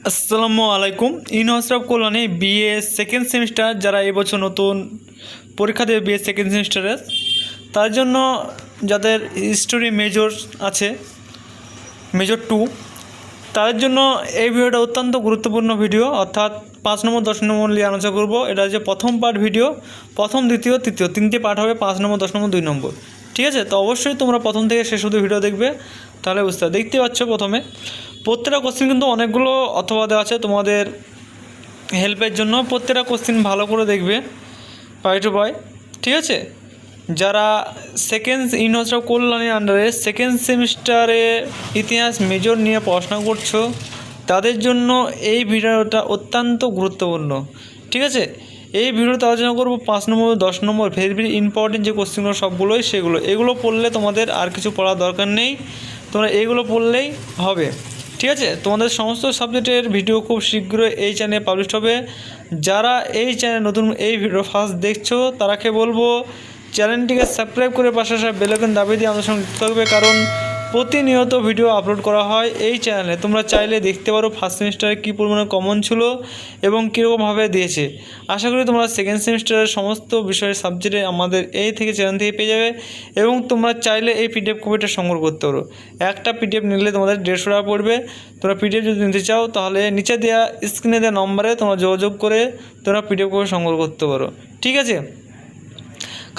আসসালামু আলাইকুম। University of Kalyani BA second semester যারা এবছর নতুন পরীক্ষা দেবে বিএ সেকেন্ড সেমিস্টারে, তার জন্য যাদের হিস্টোরি মেজর আছে, মেজর 2, তাদের জন্য এই ভিডিওটা অত্যন্ত গুরুত্বপূর্ণ ভিডিও। অর্থাৎ 5 নম্বর 10 নম্বর নিয়ে আলোচনা করব। এটা হচ্ছে প্রথম পার্ট ভিডিও, প্রথম দ্বিতীয় তৃতীয় 3টে পার্ট হবে, 5 নম্বর 10 নম্বর 2 নম্বর। ঠিক আছে, তো অবশ্যই তোমরা প্রথম থেকে শেষ অবধি ভিডিও দেখবে, তাহলে বুঝতে হবে। দেখতে পাচ্ছ প্রথমে প্রত্যেকটা কোশ্চেন কিন্তু অনেকগুলো অথবা দেওয়া আছে তোমাদের হেল্পের জন্য। প্রত্যেকটা কোশ্চেন ভালো করে দেখবে পাই টু পাই। ঠিক আছে, যারা সেকেন্ড ইউনিভার্সিটি অফ কল্যাণীর আন্ডারে সেকেন্ড সেমিস্টারে ইতিহাস মেজর নিয়ে পড়াশোনা করছো, তাদের জন্য এই ভিডিওটা অত্যন্ত গুরুত্বপূর্ণ। ঠিক আছে, এই ভিডিওতে আলোচনা করবো 5 নম্বর 10 নম্বর ভেরি ভেরি ইম্পর্টেন্ট যে কোশ্চেনগুলো সবগুলোই, এগুলো পড়লে তোমাদের আর কিছু পড়ার দরকার নেই, তোমরা এইগুলো পড়লেই হবে। ঠিক আছে, তোমাদের সমস্ত সাবজেক্টের ভিডিও খুব শীঘ্রই এই চ্যানেলে পাবলিশ হবে। যারা এই চ্যানেল নতুন এই ভিডিও ফার্স্ট দেখছো, তারাকে বলবো চ্যানেলটিকে সাবস্ক্রাইব করে পাশে বেল আইকন দাবিয়ে দিয়ে আমাদের সঙ্গে যুক্ত থাকবে, কারণ প্রতিনিয়ত ভিডিও আপলোড করা হয় এই চ্যানেলে। তোমরা চাইলে দেখতে পারো ফার্স্ট সেমিস্টারে কী পরিমাণে কমন ছিল এবং কীরকমভাবে দিয়েছে। আশা করি তোমরা সেকেন্ড সেমিস্টারের সমস্ত বিষয়ের সাবজেক্টে আমাদের এই থেকে চ্যানেল থেকে পেয়ে যাবে। এবং তোমরা চাইলে এই পিডিএফ কপিটা সংগ্রহ করতে পারো। একটা পিডিএফ নিলে তোমাদের 150 টাকা পড়বে। তোমরা পিডিএফ যদি নিতে চাও, তাহলে নিচে দেওয়া স্ক্রিনে দেওয়া নম্বরে তোমরা যোগাযোগ করে তোমরা পিডিএফ কপি সংগ্রহ করতে পারো। ঠিক আছে,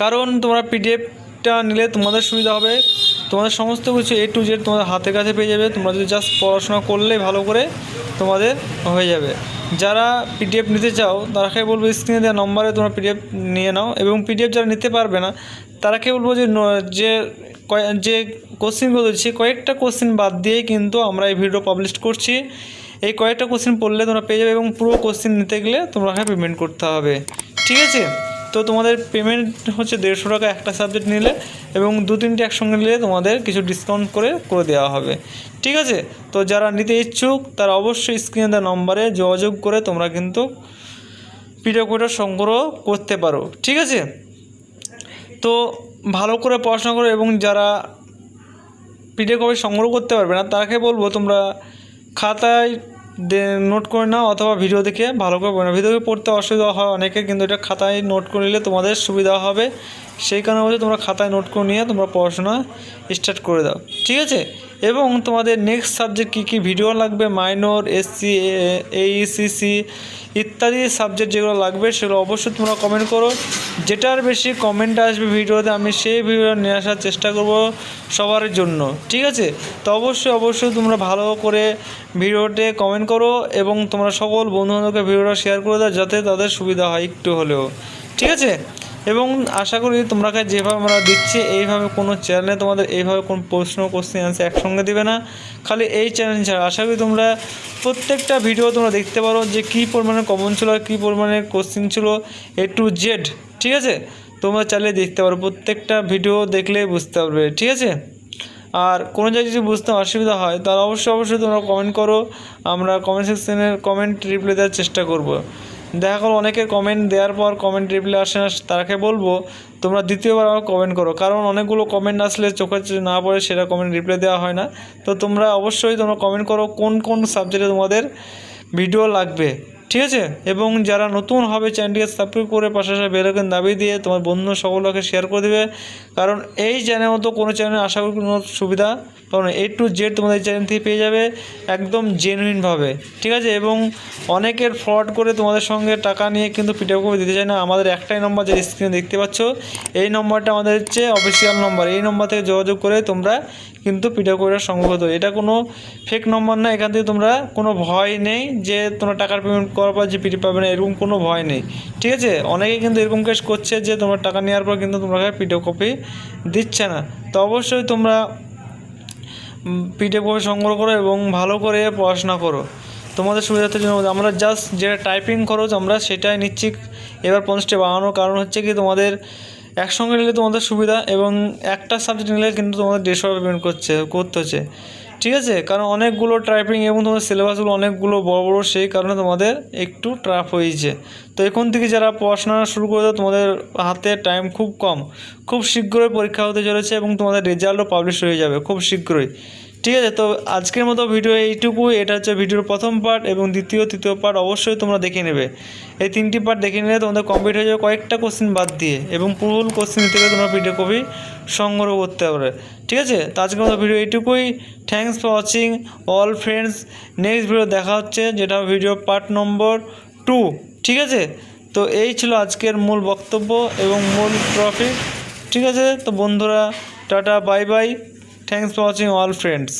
কারণ তোমরা পিডিএফটা নিলে তোমাদের সুবিধা হবে, তোমাদের সমস্ত কিছু A to Z তোমাদের হাতের কাছে পেয়ে যাবে। তোমরা যদি জাস্ট পড়াশোনা করলেই ভালো করে তোমাদের হয়ে যাবে। যারা পিডিএফ নিতে চাও, তারাকে বলবো স্ক্রিনে দেওয়া নম্বরে তোমরা পিডিএফ নিয়ে নাও। এবং পিডিএফ যারা নিতে পারবে না, তারাকে বলবো যে কোশ্চেনগুলো দিচ্ছি, কয়েকটা কোশ্চেন বাদ দিয়ে কিন্তু আমরা এই ভিডিও পাবলিশ করছি। এই কয়েকটা কোশ্চেন পড়লে তোমরা পেয়ে যাবে, এবং পুরো কোশ্চেন নিতে গেলে তোমাকে পেমেন্ট করতে হবে। ঠিক আছে, তো তোমাদের পেমেন্ট হচ্ছে 150 টাকা একটা সাবজেক্ট নিলে, এবং 2-3টে একসঙ্গে নিলে তোমাদের কিছু ডিসকাউন্ট করে দেওয়া হবে। ঠিক আছে, তো যারা নিতে ইচ্ছুক তারা অবশ্যই স্ক্রিনে দেওয়া নম্বরে যোগাযোগ করে তোমরা কিন্তু পিডিএফ কোডটা সংগ্রহ করতে পারো। ঠিক আছে, তো ভালো করে পড়াশোনা করো। এবং যারা পিডিএফ কপি সংগ্রহ করতে পারবে না, তাকে বলবো তোমরা খাতায় নোট করে নাও, অথবা ভিডিও দেখে ভালো করে পড়ো। ভিডিও পড়তে অসুবিধা হয় অনেকে, কিন্তু এটা খাতায় নোট করে নিলে তোমাদের সুবিধা হবে। সেই কারণে বলছি তোমরা খাতায় নোট করে নিয়ে তোমরা পড়াশোনা স্টার্ট করে দাও। ঠিক আছে, এবং তোমাদের নেক্সট সাবজেক্ট কী কী ভিডিও লাগবে, মাইনর, এসসি, এইসিসি ইত্যাদি সাবজেক্ট যেগুলো লাগবে, সেগুলো অবশ্যই তোমরা কমেন্ট করো। যেটার বেশি কমেন্ট আসবে ভিডিওতে, আমি সেই ভিডিও নিয়ে আসার চেষ্টা করব সবার জন্য। ঠিক আছে, তো অবশ্যই তোমরা ভালো করে ভিডিওতে কমেন্ট করো, এবং তোমরা সকল বন্ধুবান্ধবকে ভিডিওটা শেয়ার করে দাও, যাতে তাদের সুবিধা হয় একটু হলেও। ঠিক আছে, এবং আশা করি তোমরা যেভাবে আমরা দিচ্ছি, এইভাবে কোনো চ্যানেলে তোমাদের এইভাবে কোনো কোশ্চেন আনসার একসঙ্গে দেবে না, খালি এই চ্যানেল ছাড়া। আশা করি তোমরা প্রত্যেকটা ভিডিও তোমরা দেখতে পারো যে কী পরিমাণে কমন ছিল আর কী পরিমাণে কোশ্চেন ছিল A to Z। ঠিক আছে, তোমরা চাইলে দেখতে পারো, প্রত্যেকটা ভিডিও দেখলে বুঝতে পারবে। ঠিক আছে, আর কোনো জায়গায় যদি বুঝতে অসুবিধা হয়, তাহলে অবশ্যই তোমরা কমেন্ট করো। আমরা কমেন্ট সেকশানে কমেন্ট রিপ্লাই দেওয়ার চেষ্টা করব। দেখা গেলো অনেকের কমেন্ট দেওয়ার পর কমেন্ট রিপ্লাই আসে না, তাকে বলবো তোমরা দ্বিতীয়বার আবার কমেন্ট করো, কারণ অনেকগুলো কমেন্ট আসলে চোখে না পড়ে সেটা কমেন্ট রিপ্লাই দেওয়া হয় না। তো তোমরা অবশ্যই কমেন্ট করো কোন সাবজেক্টে তোমাদের ভিডিও লাগবে। ঠিক আছে, এবং যারা নতুন হবে চ্যানেলটিকে সাবস্ক্রাইব করে পাশাপাশি বেল আইকন দাবিয়ে দিয়ে তোমার বন্ধু সকলকে শেয়ার করে দেবে, কারণ এই চ্যানেল মতো কোনো চ্যানেল আশা করি কোনো সুবিধা কারণ A to Z তোমাদের চ্যানেল থেকে পেয়ে যাবে একদম জেনুইনভাবে। ঠিক আছে, এবং অনেকের ফ্রড করে তোমাদের সঙ্গে টাকা নিয়ে কিন্তু পিডিএফ কপি দিতে চায় না। আমাদের একটাই নম্বর, যে স্ক্রিনে দেখতে পাচ্ছ, এই নম্বরটা আমাদের হচ্ছে অফিসিয়াল নম্বর। এই নম্বর থেকে যোগাযোগ করে তোমরা কিন্তু পিডিএফ কপিটা সংগ্রহ করতে, এটা কোনো ফেক নম্বর না। এখান থেকে তোমরা কোনো ভয় নেই যে তোমরা টাকার পেমেন্ট করার পর যে পিডিএফ পাবে না, এরকম কোনো ভয় নেই। ঠিক আছে, অনেকেই কিন্তু এরকম কেস করছে যে তোমরা টাকা নেওয়ার পর কিন্তু তোমরা পিডিএফ কপি দিচ্ছে না। তো অবশ্যই তোমরা পিডিএফ কপি সংগ্রহ করো এবং ভালো করে পড়াশোনা করো তোমাদের সুবিধার্থের জন্য। আমরা জাস্ট যেটা টাইপিং খরচ আমরা সেটাই নিচ্ছি এবার 50 বাড়ানোর কারণ হচ্ছে কি, তোমাদের একসঙ্গে নিলে তোমাদের সুবিধা, এবং একটা সাবজেক্ট নিলে কিন্তু তোমাদের 150 টাকা পেমেন্ট করতে হচ্ছে। ঠিক আছে, কারণ অনেকগুলো টাইপিং এবং তোমাদের সিলেবাসগুলো অনেকগুলো বড়, সেই কারণে তোমাদের একটু টাফ হয়েছে। তো এখন থেকে যারা পড়াশোনা শুরু করে দাও, তোমাদের হাতে টাইম খুব কম, খুব শীঘ্রই পরীক্ষা হতে চলেছে, এবং তোমাদের রেজাল্টও পাবলিশ হয়ে যাবে খুব শীঘ্রই। ঠিক আছে, তো আজকের মতো ভিডিও এইটুকুই। এটা হচ্ছে ভিডিওর প্রথম পার্ট, এবং দ্বিতীয় তৃতীয় পার্ট অবশ্যই তোমরা দেখে নেবে। এই 3টি পার্ট দেখে নিলে তোমাদের কমপ্লিট হয়ে যাবে কয়েকটা কোশ্চেন বাদ দিয়ে, এবং ফুল কোশ্চেন থেকে তোমরা পিডিএফ কপি সংগ্রহ করতে পারবে। ঠিক আছে, তো আজকের মতো ভিডিও এইটুকুই। Thanks for watching all friends. Next video দেখা হচ্ছে, যেটা ভিডিও পার্ট নম্বর 2। ঠিক আছে, তো এই ছিল আজকের মূল বক্তব্য এবং মূল টপিক। ঠিক আছে, তো বন্ধুরা tata, bye bye. Thanks for watching all friends.